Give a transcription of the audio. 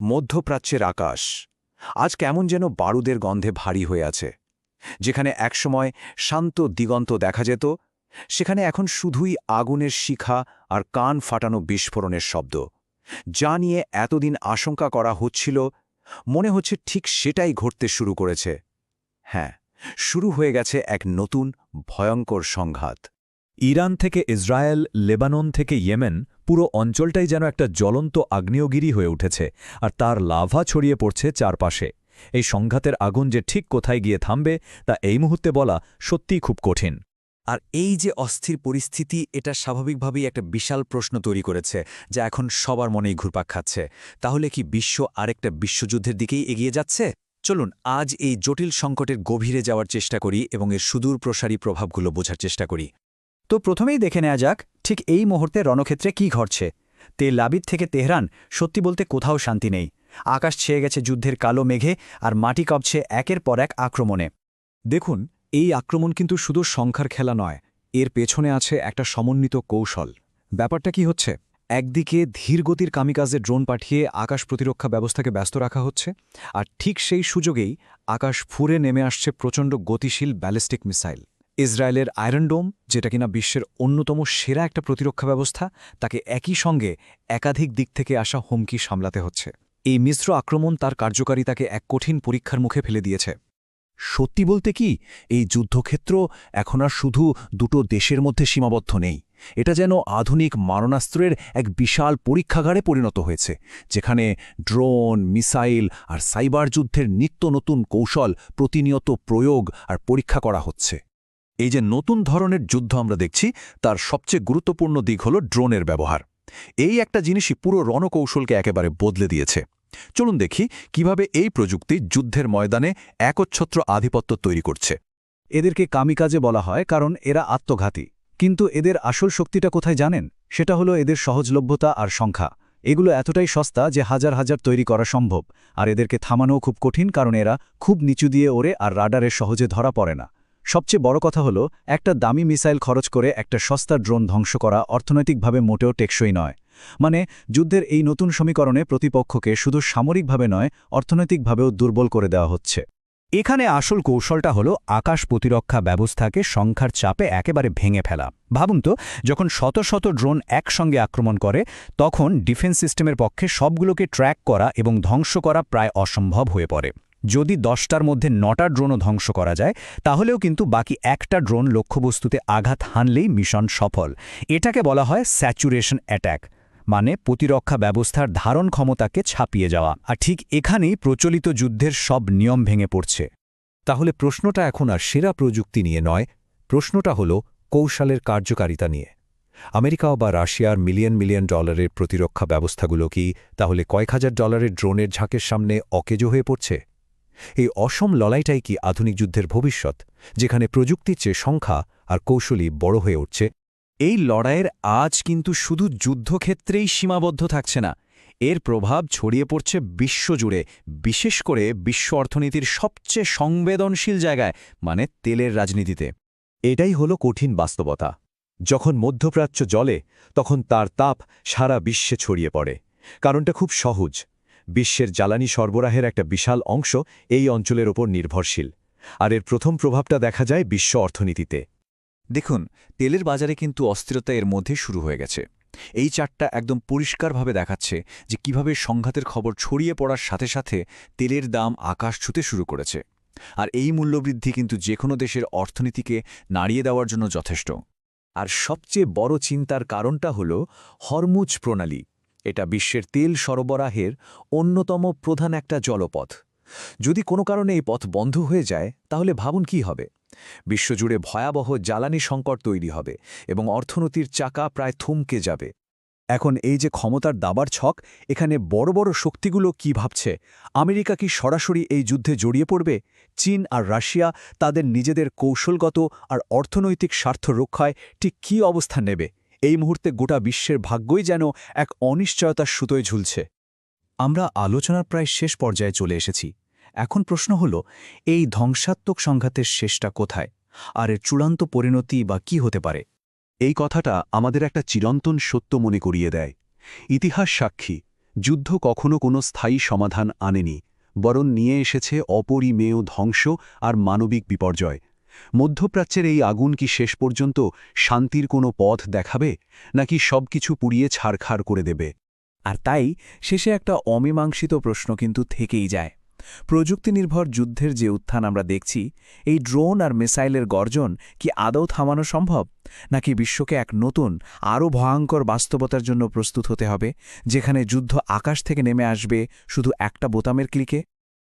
মধ্যপ্রাচ্যের আকাশ আজ কেমন যেন বারুদের গন্ধে ভারী হয়ে আছে। যেখানে একসময় শান্ত দিগন্ত দেখা যেত, সেখানে এখন শুধুই আগুনের শিখা আর কান ফাটানো বিস্ফোরণের শব্দ। যা নিয়ে এতদিন আশঙ্কা করা হচ্ছিল, মনে হচ্ছে ঠিক সেটাই ঘটতে শুরু করেছে। হ্যাঁ, শুরু হয়ে গেছে এক নতুন ভয়ঙ্কর সংঘাত। ইরান থেকে ইসরায়েল, লেবানন থেকে ইয়েমেন, পুরো অঞ্চলটাই যেন একটা জ্বলন্ত আগ্নেয়গিরি হয়ে উঠেছে, আর তার লাভা ছড়িয়ে পড়ছে চারপাশে। এই সংঘাতের আগুন যে ঠিক কোথায় গিয়ে থামবে তা এই মুহূর্তে বলা সত্যিই খুব কঠিন। আর এই যে অস্থির পরিস্থিতি, এটা স্বাভাবিকভাবেই একটা বিশাল প্রশ্ন তৈরি করেছে, যা এখন সবার মনেই ঘুরপাক খাচ্ছে। তাহলে কি বিশ্ব আরেকটা বিশ্বযুদ্ধের দিকেই এগিয়ে যাচ্ছে? চলুন আজ এই জটিল সংকটের গভীরে যাওয়ার চেষ্টা করি এবং এর সুদূর প্রসারী প্রভাবগুলো বোঝার চেষ্টা করি। তো প্রথমেই দেখে নেওয়া যাক ঠিক এই মুহূর্তে রণক্ষেত্রে কি ঘটছে। তেল আবিব থেকে তেহরান, সত্যি বলতে কোথাও শান্তি নেই। আকাশ ছেয়ে গেছে যুদ্ধের কালো মেঘে, আর মাটি কাঁপছে একের পর এক আক্রমণে। দেখুন, এই আক্রমণ কিন্তু শুধু সংখ্যার খেলা নয়, এর পেছনে আছে একটা সমন্বিত কৌশল। ব্যাপারটা কি হচ্ছে? একদিকে ধীরগতির কামিকাজে ড্রোন পাঠিয়ে আকাশ প্রতিরক্ষা ব্যবস্থাকে ব্যস্ত রাখা হচ্ছে, আর ঠিক সেই সুযোগেই আকাশ ফুঁড়ে নেমে আসছে প্রচণ্ড গতিশীল ব্যালিস্টিক মিসাইল। ইসরায়েলের আয়রন ডোম, যেটা কিনা বিশ্বের অন্যতম সেরা একটা প্রতিরক্ষা ব্যবস্থা, তাকে একই সঙ্গে একাধিক দিক থেকে আসা হুমকি সামলাতে হচ্ছে। এই মিশ্র আক্রমণ তার কার্যকারিতাকে এক কঠিন পরীক্ষার মুখে ফেলে দিয়েছে। সত্যি বলতে কি, এই যুদ্ধক্ষেত্র এখন আর শুধু দুটো দেশের মধ্যে সীমাবদ্ধ নেই। এটা যেন আধুনিক মারণাস্ত্রের এক বিশাল পরীক্ষাগারে পরিণত হয়েছে, যেখানে ড্রোন, মিসাইল আর সাইবার যুদ্ধের নিত্য নতুন কৌশল প্রতিনিয়ত প্রয়োগ আর পরীক্ষা করা হচ্ছে। এই যে নতুন ধরনের যুদ্ধ আমরা দেখছি, তার সবচেয়ে গুরুত্বপূর্ণ দিক হল ড্রোনের ব্যবহার। এই একটা জিনিসই পুরো রণকৌশলকে একেবারে বদলে দিয়েছে। চলুন দেখি কিভাবে এই প্রযুক্তি যুদ্ধের ময়দানে একচ্ছত্র আধিপত্য তৈরি করছে। এদেরকে কামিকাজে বলা হয় কারণ এরা আত্মঘাতী। কিন্তু এদের আসল শক্তিটা কোথায় জানেন? সেটা হলো এদের সহজলভ্যতা আর সংখ্যা। এগুলো এতটাই সস্তা যে হাজার হাজার তৈরি করা সম্ভব, আর এদেরকে থামানোও খুব কঠিন, কারণ এরা খুব নিচু দিয়ে ওড়ে আর রাডারে সহজে ধরা পড়ে না। সবচেয়ে বড় কথা হলো, একটা দামি মিসাইল খরচ করে একটা সস্তা ড্রোন ধ্বংস করা অর্থনৈতিকভাবে মোটেও টেকসই নয়। মানে যুদ্ধের এই নতুন সমীকরণে প্রতিপক্ষকে শুধু সামরিকভাবে নয়, অর্থনৈতিকভাবেও দুর্বল করে দেওয়া হচ্ছে। এখানে আসল কৌশলটা হলো আকাশ প্রতিরক্ষা ব্যবস্থাকে সংখ্যার চাপে একেবারে ভেঙে ফেলা। ভাবুন তো, যখন শত শত ড্রোন একসঙ্গে আক্রমণ করে, তখন ডিফেন্স সিস্টেমের পক্ষে সবগুলোকে ট্র্যাক করা এবং ধ্বংস করা প্রায় অসম্ভব হয়ে পড়ে। যদি 10টার মধ্যে 9টা ড্রোনও ধ্বংস করা যায়, তাহলেও কিন্তু বাকি একটা ড্রোন লক্ষ্যবস্তুতে আঘাত হানলেই মিশন সফল। এটাকে বলা হয় স্যাচুরেশন অ্যাট্যাক, মানে প্রতিরক্ষা ব্যবস্থার ধারণ ক্ষমতাকে ছাপিয়ে যাওয়া। আর ঠিক এখানেই প্রচলিত যুদ্ধের সব নিয়ম ভেঙে পড়ছে। তাহলে প্রশ্নটা এখন আর সেরা প্রযুক্তি নিয়ে নয়, প্রশ্নটা হলো কৌশলের কার্যকারিতা নিয়ে। আমেরিকা বা রাশিয়ার মিলিয়ন মিলিয়ন ডলারের প্রতিরক্ষা ব্যবস্থাগুলো কি তাহলে কয়েক হাজার ডলারের ড্রোনের ঝাঁকের সামনে অকেজো হয়ে পড়ছে? এই অসম লড়াইটাই কি আধুনিক যুদ্ধের ভবিষ্যৎ, যেখানে প্রযুক্তির চেয়ে সংখ্যা আর কৌশলই বড় হয়ে উঠছে? এই লড়াইয়ের আজ কিন্তু শুধু যুদ্ধক্ষেত্রেই সীমাবদ্ধ থাকছে না, এর প্রভাব ছড়িয়ে পড়ছে বিশ্বজুড়ে, বিশেষ করে বিশ্ব অর্থনীতির সবচেয়ে সংবেদনশীল জায়গায়, মানে তেলের রাজনীতিতে। এটাই হলো কঠিন বাস্তবতা। যখন মধ্যপ্রাচ্য জ্বলে, তখন তার তাপ সারা বিশ্বে ছড়িয়ে পড়ে। কারণটা খুব সহজ, বিশ্বের জ্বালানি সরবরাহের একটা বিশাল অংশ এই অঞ্চলের ওপর নির্ভরশীল, আর এর প্রথম প্রভাবটা দেখা যায় বিশ্ব অর্থনীতিতে। দেখুন, তেলের বাজারে কিন্তু অস্থিরতা এর মধ্যে শুরু হয়ে গেছে। এই চার্টটা একদম পরিষ্কারভাবে দেখাচ্ছে যে কিভাবে সংঘাতের খবর ছড়িয়ে পড়ার সাথে সাথে তেলের দাম আকাশ ছুঁতে শুরু করেছে। আর এই মূল্যবৃদ্ধি কিন্তু যে কোনো দেশের অর্থনীতিকে নাড়িয়ে দেওয়ার জন্য যথেষ্ট। আর সবচেয়ে বড় চিন্তার কারণটা হল হরমুজ প্রণালী। এটা বিশ্বের তেল সরবরাহের অন্যতম প্রধান একটা জলপথ। যদি কোনো কারণে এই পথ বন্ধ হয়ে যায়, তাহলে ভাবুন কি হবে। বিশ্বজুড়ে ভয়াবহ জ্বালানি সংকট তৈরি হবে এবং অর্থনীতির চাকা প্রায় থমকে যাবে। এখন এই যে ক্ষমতার দাবার ছক, এখানে বড় বড় শক্তিগুলো কি ভাবছে? আমেরিকা কি সরাসরি এই যুদ্ধে জড়িয়ে পড়বে? চীন আর রাশিয়া তাদের নিজেদের কৌশলগত আর অর্থনৈতিক স্বার্থ রক্ষায় ঠিক কী অবস্থান নেবে? এই মুহূর্তে গোটা বিশ্বের ভাগ্যই যেন এক অনিশ্চয়তার সুতোয় ঝুলছে। আমরা আলোচনার প্রায় শেষ পর্যায়ে চলে এসেছি। এখন প্রশ্ন হল, এই ধ্বংসাত্মক সংঘাতের শেষটা কোথায়, আর এর চূড়ান্ত পরিণতি বা কী হতে পারে? এই কথাটা আমাদের একটা চিরন্তন সত্য মনে করিয়ে দেয়। ইতিহাস সাক্ষী, যুদ্ধ কখনো কোনো স্থায়ী সমাধান আনেনি, বরং নিয়ে এসেছে অপরিমেয় ধ্বংস আর মানবিক বিপর্যয়। মধ্যপ্রাচ্যের এই আগুন কি শেষ পর্যন্ত শান্তির কোনো পথ দেখাবে, নাকি সবকিছু পুড়িয়ে ছারখার করে দেবে? আর তাই শেষে একটা অমীমাংসিত প্রশ্ন কিন্তু থেকেই যায়। প্রযুক্তিনির্ভর যুদ্ধের যে উত্থান আমরা দেখছি, এই ড্রোন আর মিসাইলের গর্জন কি আদৌ থামানো সম্ভব, নাকি বিশ্বকে এক নতুন আরও ভয়ঙ্কর বাস্তবতার জন্য প্রস্তুত হতে হবে, যেখানে যুদ্ধ আকাশ থেকে নেমে আসবে শুধু একটা বোতামের ক্লিকে?